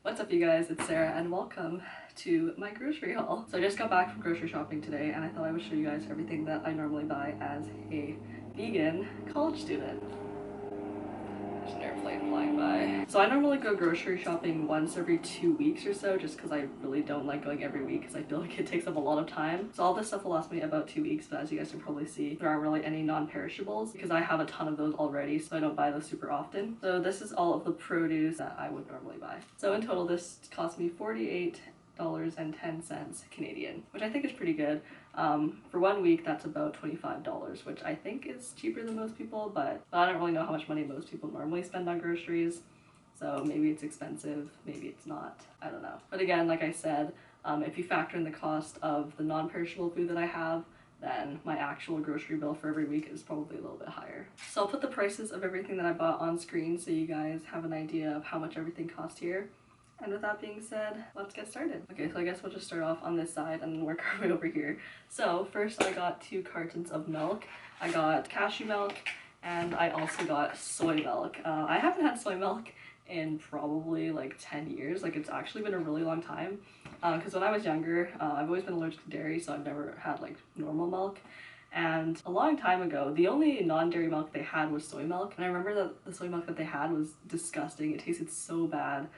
What's up you guys, it's Sarah and welcome to my grocery haul. So I just got back from grocery shopping today and I thought I would show you guys everything that I normally buy as a vegan college student. There's an airplane flying by. So I normally go grocery shopping once every 2 weeks or so just because I really don't like going every week because I feel like it takes up a lot of time. So all this stuff will last me about 2 weeks, but as you guys can probably see, there aren't really any non-perishables because I have a ton of those already, so I don't buy those super often. So this is all of the produce that I would normally buy. So in total this cost me $48.10 Canadian, which I think is pretty good. For 1 week that's about $25, which I think is cheaper than most people, but I don't really know how much money most people normally spend on groceries, so maybe it's expensive, maybe it's not, I don't know. But again, like I said, if you factor in the cost of the non-perishable food that I have, then my actual grocery bill for every week is probably a little bit higher. So I'll put the prices of everything that I bought on screen so you guys have an idea of how much everything cost here. And with that being said, let's get started. Okay, so I guess we'll just start off on this side and then work our way over here. So first I got 2 cartons of milk. I got cashew milk and I also got soy milk. I haven't had soy milk in probably like 10 years. Like it's actually been a really long time. Because when I was younger, I've always been allergic to dairy, so I've never had like normal milk. And a long time ago, the only non-dairy milk they had was soy milk. And I remember that the soy milk that they had was disgusting. It tasted so bad.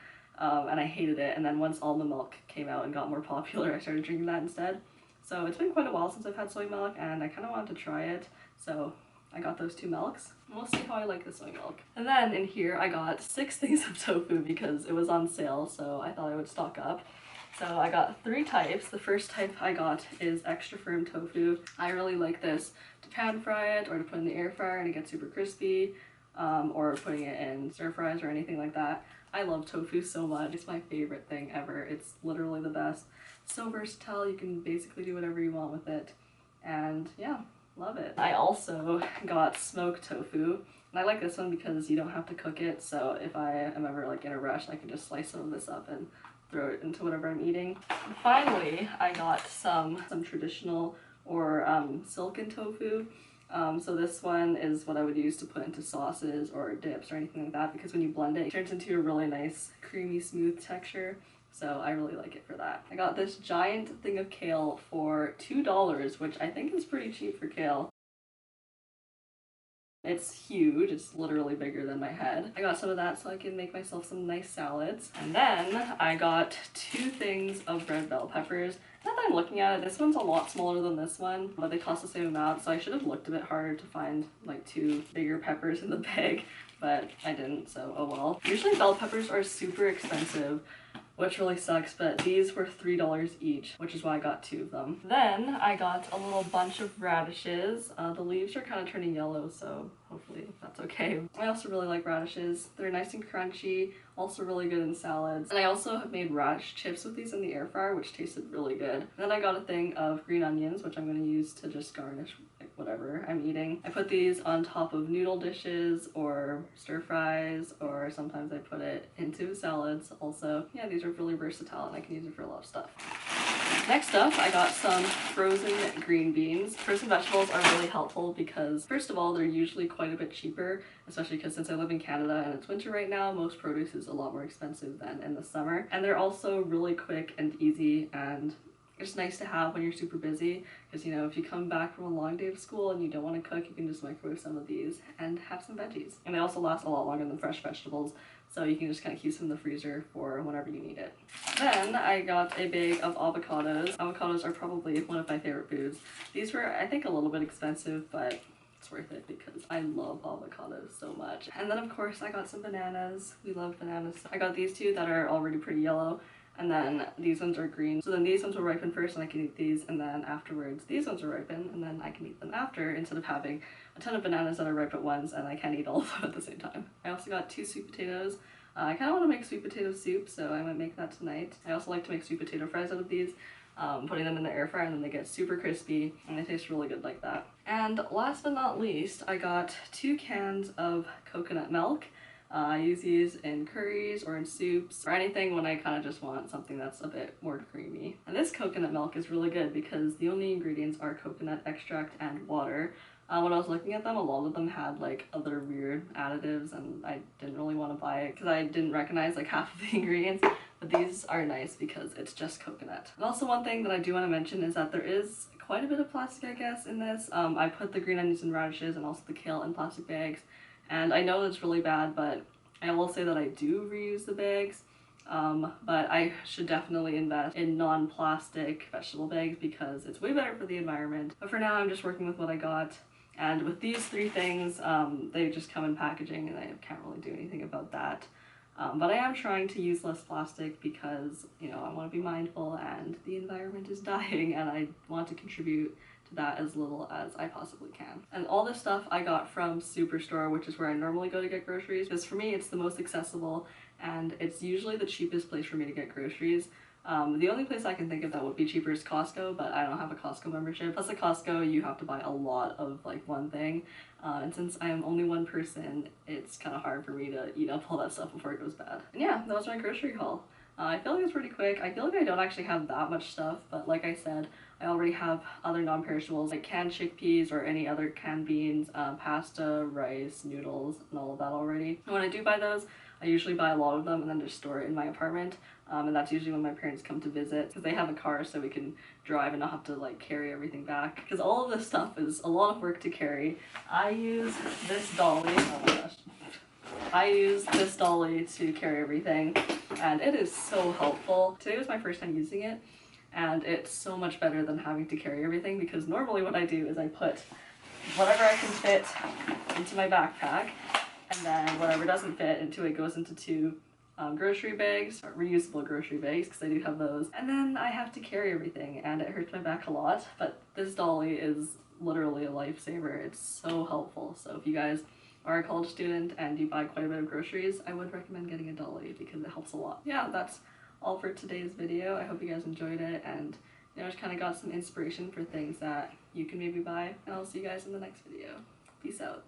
And I hated it, and then once almond milk came out and got more popular, I started drinking that instead. So it's been quite a while since I've had soy milk and I kind of wanted to try it, so I got those 2 milks. And we'll see how I like the soy milk. And then in here I got 6 things of tofu because it was on sale, so I thought I would stock up. So I got 3 types. The first type I got is extra firm tofu. I really like this to pan fry it or to put in the air fryer and it gets super crispy, or putting it in stir fries or anything like that. I love tofu so much. It's my favorite thing ever. It's literally the best. So versatile, you can basically do whatever you want with it. And yeah, love it. I also got smoked tofu. And I like this one because you don't have to cook it. So if I am ever like in a rush, I can just slice some of this up and throw it into whatever I'm eating. And finally, I got some traditional or silken tofu. So this one is what I would use to put into sauces or dips or anything like that, because when you blend it, it turns into a really nice creamy smooth texture, so I really like it for that. I got this giant thing of kale for $2, which I think is pretty cheap for kale. It's huge, it's literally bigger than my head. I got some of that so I can make myself some nice salads. And then I got 2 things of red bell peppers. Now that I'm looking at it, this one's a lot smaller than this one, but they cost the same amount, so I should have looked a bit harder to find like 2 bigger peppers in the bag, but I didn't, so oh well. Usually bell peppers are super expensive, which really sucks, but these were $3 each, which is why I got 2 of them. Then I got a little bunch of radishes. The leaves are kind of turning yellow, so hopefully that's okay. I also really like radishes. They're nice and crunchy, also really good in salads. And I also have made radish chips with these in the air fryer, which tasted really good. And then I got a thing of green onions, which I'm going to use to just garnish like whatever I'm eating. I put these on top of noodle dishes or stir fries, or sometimes I put it into salads also. Yeah, these are really versatile and I can use it for a lot of stuff. Next up, I got some frozen green beans. Frozen vegetables are really helpful because, first of all, they're usually quite a bit cheaper, especially because since I live in Canada and it's winter right now, most produce is a lot more expensive than in the summer. And they're also really quick and easy, and it's nice to have when you're super busy, because you know, if you come back from a long day of school and you don't want to cook, you can just microwave some of these and have some veggies. And they also last a lot longer than fresh vegetables, so you can just kind of keep some in the freezer for whenever you need it. Then I got a bag of avocados. Avocados are probably one of my favorite foods. These were, I think, a little bit expensive, but it's worth it because I love avocados so much. And then of course I got some bananas. We love bananas. I got these 2 that are already pretty yellow, and then these ones are green. So then these ones will ripen first and I can eat these, and then afterwards these ones will ripen and then I can eat them after, instead of having a ton of bananas that are ripe at once and I can't eat all of them at the same time. I also got 2 sweet potatoes. I kind of want to make sweet potato soup, so I might make that tonight. I also like to make sweet potato fries out of these, putting them in the air fryer, and then they get super crispy and they taste really good like that. And last but not least, I got 2 cans of coconut milk. I use these in curries or in soups or anything when I kind of just want something that's a bit more creamy. And this coconut milk is really good because the only ingredients are coconut extract and water. When I was looking at them, a lot of them had like other weird additives and I didn't really want to buy it because I didn't recognize like half of the ingredients. but these are nice because it's just coconut. And also one thing that I do want to mention is that there is quite a bit of plastic, I guess, in this. I put the green onions and radishes and also the kale in plastic bags, and I know it's really bad, but I will say that I do reuse the bags. But I should definitely invest in non-plastic vegetable bags because it's way better for the environment. But for now, I'm just working with what I got. And with these three things, they just come in packaging and I can't really do anything about that. But I am trying to use less plastic because, you know, I want to be mindful and the environment is dying and I want to contribute to that as little as I possibly can. And all this stuff I got from Superstore, which is where I normally go to get groceries, because for me it's the most accessible and it's usually the cheapest place for me to get groceries. The only place I can think of that would be cheaper is Costco, but I don't have a Costco membership. Plus at Costco you have to buy a lot of like one thing, and since I am only one person, it's kind of hard for me to eat up all that stuff before it goes bad. And yeah, that was my grocery haul. I feel like it's pretty quick. I feel like I don't actually have that much stuff, but like I said, I already have other non-perishables like canned chickpeas or any other canned beans, pasta, rice, noodles, and all of that already. And when I do buy those, I usually buy a lot of them and then just store it in my apartment. And that's usually when my parents come to visit because they have a car so we can drive and not have to like carry everything back. Because all of this stuff is a lot of work to carry. I use this dolly, oh my gosh. I use this dolly to carry everything and it is so helpful. Today was my first time using it and it's so much better than having to carry everything because normally what I do is I put whatever I can fit into my backpack and then whatever doesn't fit into it goes into two grocery bags, or reusable grocery bags because I do have those, and then I have to carry everything and it hurts my back a lot, but this dolly is literally a lifesaver. It's so helpful. So if you guys are a college student and you buy quite a bit of groceries, I would recommend getting a dolly because it helps a lot. Yeah, that's all for today's video. I hope you guys enjoyed it and you know, just kind of got some inspiration for things that you can maybe buy, and I'll see you guys in the next video. Peace out.